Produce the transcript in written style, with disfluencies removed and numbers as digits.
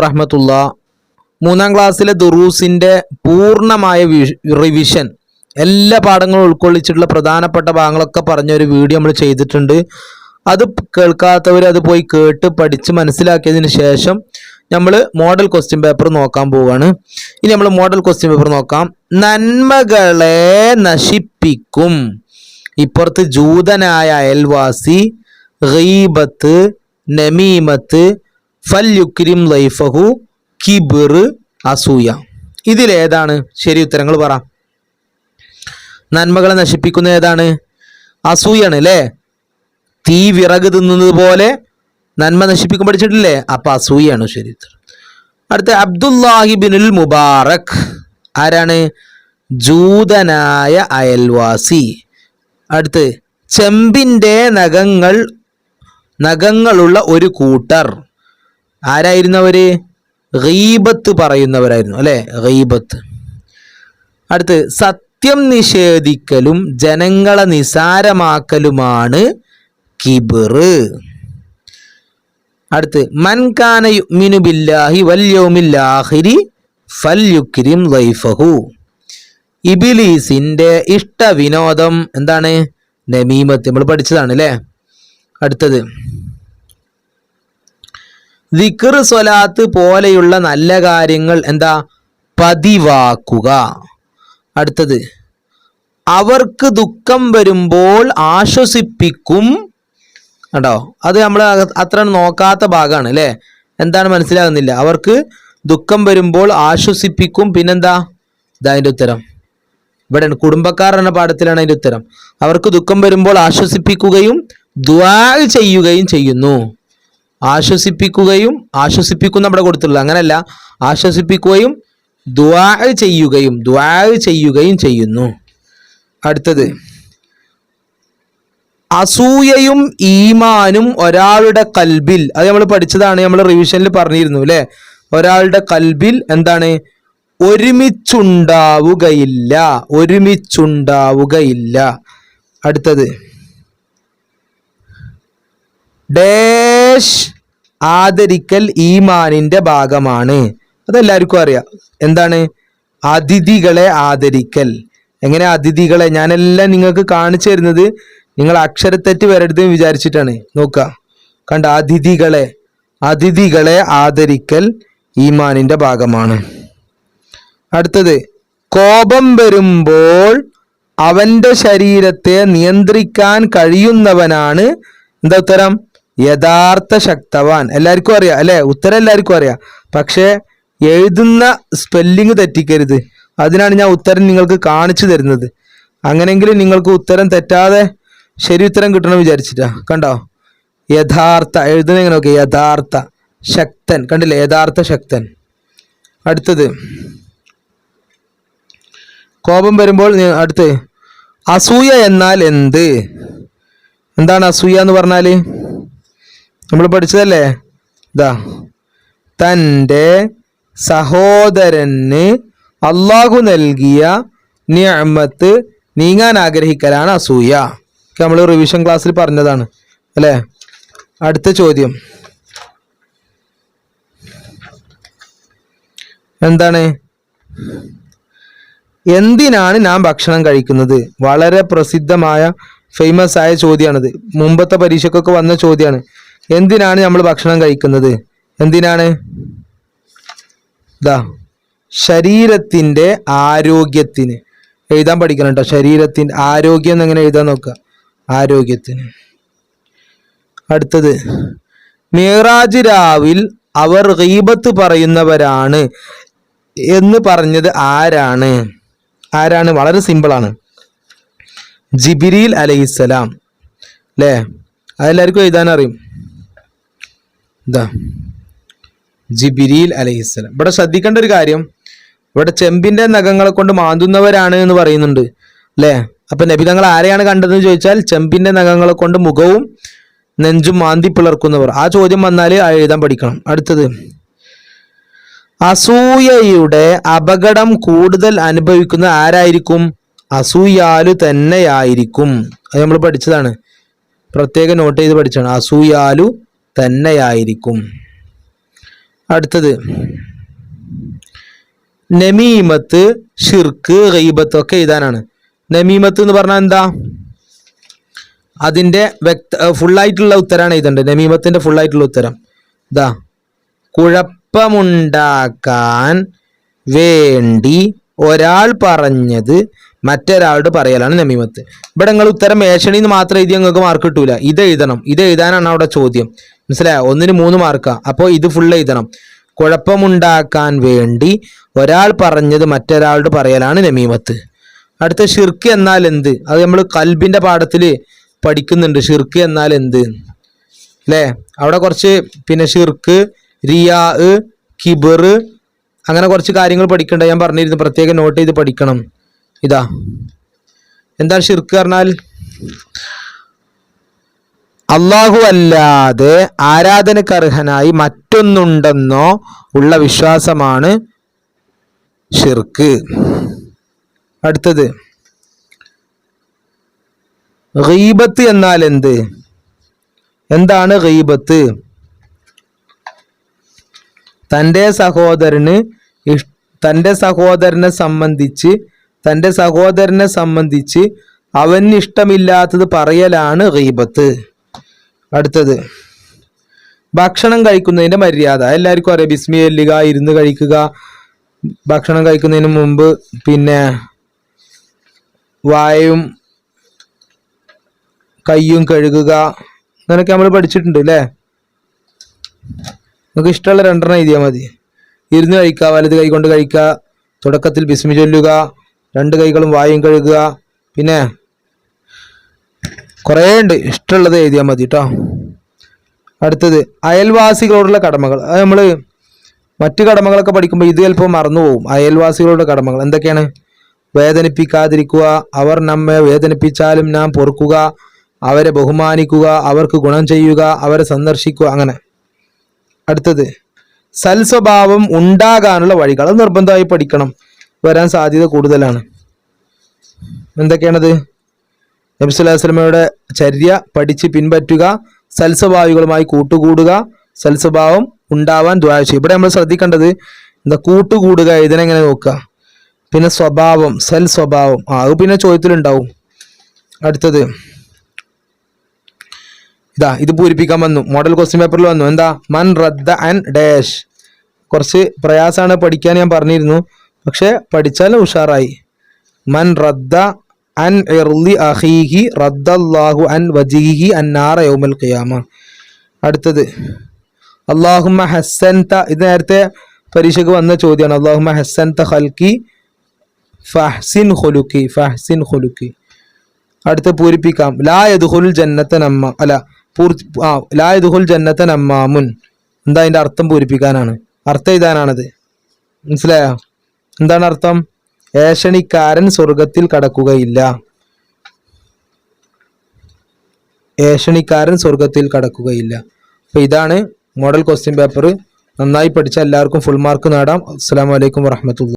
റഹ്മത്തുള്ള മൂന്നാം ക്ലാസ്സിലെ ദുറൂസിൻ്റെ പൂർണ്ണമായ റിവിഷൻ എല്ലാ പാഠങ്ങളും ഉൾക്കൊള്ളിച്ചിട്ടുള്ള പ്രധാനപ്പെട്ട ഭാഗങ്ങളൊക്കെ പറഞ്ഞൊരു വീഡിയോ നമ്മൾ ചെയ്തിട്ടുണ്ട്. അത് കേൾക്കാത്തവർ അത് പോയി കേട്ട് പഠിച്ച് മനസ്സിലാക്കിയതിന് ശേഷം നമ്മൾ മോഡൽ ക്വസ്റ്റ്യൻ പേപ്പർ നോക്കാൻ പോവുകയാണ്. ഇനി നമ്മൾ മോഡൽ ക്വസ്റ്റ്യൻ പേപ്പർ നോക്കാം. നന്മകളെ നശിപ്പിക്കും. ഇപ്പുറത്ത് ജൂതനായ അയൽവാസി, ഗീബത്ത്, നമീമത്ത്, ഫൽയുക്രിം ലൈഫഹു, കിബിർ, അസൂയ. ഇതിലേതാണ് ശരി ഉത്തരങ്ങൾ പറ. നന്മകളെ നശിപ്പിക്കുന്ന ഏതാണ്? അസൂയാണ് അല്ലേ? തീ വിറക് തിന്നുന്നത് പോലെ നന്മ നശിപ്പിക്കും പഠിച്ചിട്ടില്ലേ? അപ്പൊ അസൂയാണ് ശരി ഉത്തരം. അടുത്ത അബ്ദുല്ലാഹിബിനുൽ മുബാറക് ആരാണ്? ജൂതനായ അയൽവാസി. അടുത്ത് ചെമ്പിൻ്റെ നഖങ്ങളുള്ള ഒരു കൂട്ടർ ആരായിരുന്നു? അവര് ഗീബത്ത് പറയുന്നവരായിരുന്നു അല്ലെ? ഗീബത്ത്. അടുത്ത് സത്യം നിഷേധിക്കലും ജനങ്ങളെ നിസാരമാക്കലുമാണ് കിബിർ. അടുത്ത് മൻ കാന യുഅ്മിനു ബില്ലാഹി വൽ യൗമിൽ ആഖിരി ഫൽയുക്രിം ലൈഫഹു. ഇബ്ലീസിന്റെ ഇഷ്ടവിനോദം എന്താണ്? നമീമത്ത്. നമ്മൾ പഠിച്ചതാണ് അല്ലേ? അടുത്തത് ദിക്ർ, സ്വലാത്ത് പോലെയുള്ള നല്ല കാര്യങ്ങൾ എന്താ? പതിവാക്കുക. അടുത്തത് അവർക്ക് ദുഃഖം വരുമ്പോൾ ആശ്വസിപ്പിക്കും. കണ്ടോ? അത് നമ്മൾ അത്ര നോക്കാത്ത ഭാഗമാണ് അല്ലേ? എന്താണ് മനസ്സിലാകുന്നില്ല? അവർക്ക് ദുഃഖം വരുമ്പോൾ ആശ്വസിപ്പിക്കും. പിന്നെന്താ? ഇതതിൻ്റെ ഉത്തരം ഇവിടെ കുടുംബക്കാർ എന്ന പാഠത്തിലാണ് അതിൻ്റെ ഉത്തരം. അവർക്ക് ദുഃഖം വരുമ്പോൾ ആശ്വസിപ്പിക്കുകയും ദുആ ചെയ്യുകയും ചെയ്യുന്നു. ആശ്വസിപ്പിക്കും നമ്മുടെ കൊടുത്തുള്ളത് അങ്ങനല്ല. ആശ്വസിപ്പിക്കുകയും ദുആ ചെയ്യുകയും ചെയ്യുന്നു. അടുത്തത് അസൂയയും ഈമാനും ഒരാളുടെ കൽബിൽ, അത് നമ്മൾ പഠിച്ചതാണ്, നമ്മൾ റിവിഷനിൽ പറഞ്ഞിരുന്നു അല്ലേ? ഒരാളുടെ കൽബിൽ എന്താണ്? ഒരുമിച്ചുണ്ടാവുകയില്ല. അടുത്തത് ഡാഷ് ആദരിക്കൽ ഈമാനിന്റെ ഭാഗമാണ്. അതെല്ലാവർക്കും അറിയാം. എന്താണ്? അതിഥികളെ ആദരിക്കൽ. എങ്ങനെ അതിഥികളെ? ഞാനെല്ലാം നിങ്ങൾക്ക് കാണിച്ചു തരുന്നത് നിങ്ങൾ അക്ഷരത്തെറ്റ് വരരുത് വിചാരിച്ചിട്ടാണ്. നോക്കുക, കണ്ട? അതിഥികളെ ആദരിക്കൽ ഈമാനിന്റെ ഭാഗമാണ്. അടുത്തത് കോപം വരുമ്പോൾ അവന്റെ ശരീരത്തെ നിയന്ത്രിക്കാൻ കഴിയുന്നവനാണ് എന്താ ഉത്തരം? യഥാർത്ഥ ശക്തവാൻ. എല്ലാവർക്കും അറിയാം അല്ലെ? ഉത്തരം എല്ലാവർക്കും അറിയാം. പക്ഷെ എഴുതുന്ന സ്പെല്ലിങ് തെറ്റിക്കരുത്. അതിനാണ് ഞാൻ ഉത്തരം നിങ്ങൾക്ക് കാണിച്ചു തരുന്നത്. അങ്ങനെയെങ്കിലും നിങ്ങൾക്ക് ഉത്തരം തെറ്റാതെ ശരി ഉത്തരം കിട്ടണം വിചാരിച്ചിട്ടാ. കണ്ടോ? യഥാർത്ഥ എഴുതുന്ന എങ്ങനെ നോക്കിയ? യഥാർത്ഥ ശക്തൻ. കണ്ടില്ലേ? യഥാർത്ഥ ശക്തൻ. അടുത്തത് കോപം വരുമ്പോൾ അടുത്ത് അസൂയ എന്നാൽ എന്ത്? എന്താണ് അസൂയ എന്ന് പറഞ്ഞാല്? നമ്മൾ പഠിച്ചതല്ലേ? തൻ്റെ സഹോദരന് അള്ളാഹു നൽകിയ നിഅമത്ത് നീങ്ങാൻ ആഗ്രഹിക്കലാണ് അസൂയ. നമ്മൾ റിവിഷൻ ക്ലാസ്സിൽ പറഞ്ഞതാണ് അല്ലേ? അടുത്ത ചോദ്യം എന്താണ്? എന്തിനാണ് നാം ഭക്ഷണം കഴിക്കുന്നത്? വളരെ പ്രസിദ്ധമായ ഫേമസ് ആയ ചോദ്യമാണിത്. മുമ്പത്തെ പരീക്ഷയ്ക്കൊക്കെ വന്ന ചോദ്യമാണ്. എന്തിനാണ് നമ്മൾ ഭക്ഷണം കഴിക്കുന്നത്? എന്തിനാണ്? ശരീരത്തിന്റെ ആരോഗ്യത്തിന്. എഴുതാൻ പഠിക്കണം കേട്ടോ. ശരീരത്തിന്റെ ആരോഗ്യം എന്നെങ്ങനെ എഴുതാൻ നോക്കുക? ആരോഗ്യത്തിന്. അടുത്തത് മിഅ്റാജ് രാവിൽ അവർ ഗീബത്ത് പറയുന്നവരാണ് എന്ന് പറഞ്ഞത് ആരാണ്? വളരെ സിമ്പിളാണ്. ജിബ്രീൽ അലൈഹിസ്സലാം അല്ലേ? അതെല്ലാവർക്കും എഴുതാൻ അറിയും. ജിബ്രീൽ അലൈഹിസ്സലാം. ഇവിടെ ശ്രദ്ധിക്കേണ്ട ഒരു കാര്യം, ഇവിടെ ചെമ്പിന്റെ നഖങ്ങളെ കൊണ്ട് മാന്തുന്നവരാണ് എന്ന് പറയുന്നുണ്ട് അല്ലേ? അപ്പൊ നബി തങ്ങൾ ആരെയാണ് കണ്ടതെന്ന് ചോദിച്ചാൽ ചെമ്പിന്റെ നഖങ്ങളെ കൊണ്ട് മുഖവും നെഞ്ചും മാന്തി പിളർക്കുന്നവർ. ആ ചോദ്യം വന്നാൽ എഴുതാൻ പഠിക്കണം. അടുത്തത് അസൂയയുടെ അപകടം കൂടുതൽ അനുഭവിക്കുന്ന ആരായിരിക്കും? അസൂയാലു തന്നെയായിരിക്കും. അത് നമ്മൾ പഠിച്ചതാണ്, പ്രത്യേകം നോട്ട് ചെയ്ത് പഠിച്ചാണ്. അസൂയാലു തന്നെയായിരിക്കും. അടുത്തത് നമീമത്ത്, ഷിർക്ക്, ഗീബത്ത് ഒക്കെ എഴുതാനാണ്. നമീമത്ത് എന്ന് പറഞ്ഞാൽ എന്താ? അതിൻ്റെ ഫുള്ളായിട്ടുള്ള ഉത്തരമാണ് എഴുതേണ്ടത്. നമീമത്തിൻ്റെ ഫുള്ളായിട്ടുള്ള ഉത്തരം ഇതാ: കുഴപ്പമുണ്ടാക്കാൻ വേണ്ടി ഒരാൾ പറഞ്ഞത് മറ്റൊരാളോട് പറയലാണ് നമീമത്ത്. ഇവിടെ നിങ്ങൾ ഉത്തരം ഏഷണിന്ന് മാത്രം എഴുതി നിങ്ങൾക്ക് മാർക്ക് കിട്ടൂല. ഇത് എഴുതണം. ഇത് എഴുതാനാണ് അവിടെ ചോദ്യം. മനസ്സിലായോ? 1-ന് 3 മാർക്കാണ്. അപ്പോൾ ഇത് ഫുൾ എഴുതണം. കുഴപ്പമുണ്ടാക്കാൻ വേണ്ടി ഒരാൾ പറഞ്ഞത് മറ്റൊരാളോട് പറയലാണ് നമീമത്ത്. അടുത്ത ഷിർക്ക് എന്നാൽ എന്ത്? അത് നമ്മൾ കൽബിൻ്റെ പാഠത്തിൽ പഠിക്കുന്നുണ്ട്. ഷിർക്ക് എന്നാൽ എന്ത് അല്ലേ? അവിടെ കുറച്ച് ഷിർക്ക്, റിയാ, കിബർ, അങ്ങനെ കുറച്ച് കാര്യങ്ങൾ പഠിക്കണ്ട. ഞാൻ പറഞ്ഞിരുന്നു, പ്രത്യേകം നോട്ട് ചെയ്ത് പഠിക്കണം. ഇതാ എന്താ ഷിർക്ക് പറഞ്ഞാൽ? അള്ളാഹു അല്ലാതെ ആരാധനക്കർഹനായി മറ്റൊന്നുണ്ടെന്നോ ഉള്ള വിശ്വാസമാണ് ഷിർക്ക്. അടുത്തത് ഗീബത്ത് എന്നാൽ എന്ത്? എന്താണ് ഗീബത്ത്? തൻ്റെ സഹോദരനെ സംബന്ധിച്ച് അവന് ഇഷ്ടമില്ലാത്തത് പറയലാണ് ഗീബത്ത്. അടുത്തത് ഭക്ഷണം കഴിക്കുന്നതിൻ്റെ മര്യാദ. എല്ലാവർക്കും അറിയാം. ബിസ്മി ചൊല്ലുക, ഇരുന്ന് കഴിക്കുക, ഭക്ഷണം കഴിക്കുന്നതിന് മുമ്പ് വായും കയ്യും കഴുകുക, അങ്ങനെയൊക്കെ നമ്മൾ പഠിച്ചിട്ടുണ്ട് അല്ലേ? നമുക്ക് ഇഷ്ടമുള്ള 2 എഴുതിയാൽ മതി. ഇരുന്ന് കഴിക്കുക, വലത് കൈ കൊണ്ട് കഴിക്കുക, തുടക്കത്തിൽ ബിസ്മി ചൊല്ലുക, 2 കൈകളും വായും കഴുകുക, പിന്നെ കുറേ ഉണ്ട്. ഇഷ്ടമുള്ളത് എഴുതിയാൽ മതി കേട്ടോ. അടുത്തത് അയൽവാസികളോടുള്ള കടമകൾ. അത് നമ്മൾ മറ്റു കടമകളൊക്കെ പഠിക്കുമ്പോൾ ഇത് ചിലപ്പോൾ മറന്നുപോകും. അയൽവാസികളുടെ കടമകൾ എന്തൊക്കെയാണ്? വേദനിപ്പിക്കാതിരിക്കുക, അവർ നമ്മെ വേദനിപ്പിച്ചാലും നാം പൊറുക്കുക, അവരെ ബഹുമാനിക്കുക, അവർക്ക് ഗുണം ചെയ്യുക, അവരെ സന്ദർശിക്കുക, അങ്ങനെ. അടുത്തത് സൽസ്വഭാവം ഉണ്ടാകാനുള്ള വഴികൾ. അത് നിർബന്ധമായി പഠിക്കണം, വരാൻ സാധ്യത കൂടുതലാണ്. എന്തൊക്കെയാണത്? നബി സല്ലല്ലാഹു അലൈഹി വസല്ലമയുടെ ചര്യ പഠിച്ച് പിൻപറ്റുക, സൽസ്വഭാവികളുമായി കൂട്ടുകൂടുക, സൽസ്വഭാവം ഉണ്ടാവാൻ ദുആ ചെയ്യുക. ഇവിടെ നമ്മൾ ശ്രദ്ധിക്കേണ്ടത് എന്താ? കൂട്ടുകൂടുക ഇതിനെങ്ങനെ നോക്കുക. പിന്നെ സ്വഭാവം, സൽസ്വഭാവം, അത് പിന്നെ ചോദ്യത്തിലുണ്ടാവും. അടുത്തത് ഇതാ, ഇത് പൂരിപ്പിക്കാൻ വന്നു, മോഡൽ ക്വസ്റ്റ്യൻ പേപ്പറിൽ വന്നു. എന്താ? മൻ റദ്ദ അൻ ഡാഷ്. കുറച്ച് പ്രയാസമാണ് പഠിക്കാൻ, ഞാൻ പറഞ്ഞിരുന്നു, പക്ഷെ പഠിച്ചാലും ഉഷാറായി. മൻ റദ്ദ അൻ ഇർളി അഖീഹി റദ്ദല്ലാഹു അൻ വജിഹിഹി അന്നാറ യൗമൽ ഖിയാമ. അടുത്തത് അല്ലാഹുമ്മ ഹസ്സൻത. ഇത് നേരത്തെ പരീക്ഷയ്ക്ക് വന്ന ചോദ്യമാണ്. അല്ലാഹുമ്മ ഹസ്സൻത ഖൽഖി ഫഹ്സിൻ ഖുലുഖി, ഫഹ്സിൻ ഖുലുഖി. അടുത്ത പൂരിപ്പിക്കാം. ലാ യദ്ഖുൽ ജന്നത നമ്മ അല്ല ലാ യദ്ഖുൽ ജന്നത നമ്മാമുൻ. എന്താ അതിൻ്റെ അർത്ഥം? പൂരിപ്പിക്കാനാണ്, അർത്ഥം എഴുതാനാണത്. മനസ്സിലായോ? എന്താണ് അർത്ഥം? ഏഷണിക്കാരൻ സ്വർഗത്തിൽ കടക്കുകയില്ല. ഏഷണിക്കാരൻ സ്വർഗത്തിൽ കടക്കുകയില്ല. അപ്പോൾ ഇതാണ് മോഡൽ ക്വസ്റ്റ്യൻ പേപ്പർ. നന്നായി പഠിച്ച എല്ലാവർക്കും ഫുൾ മാർക്ക് നേടാം. അസ്സലാമു അലൈക്കും വറഹ്മത്തുള്ളാഹി.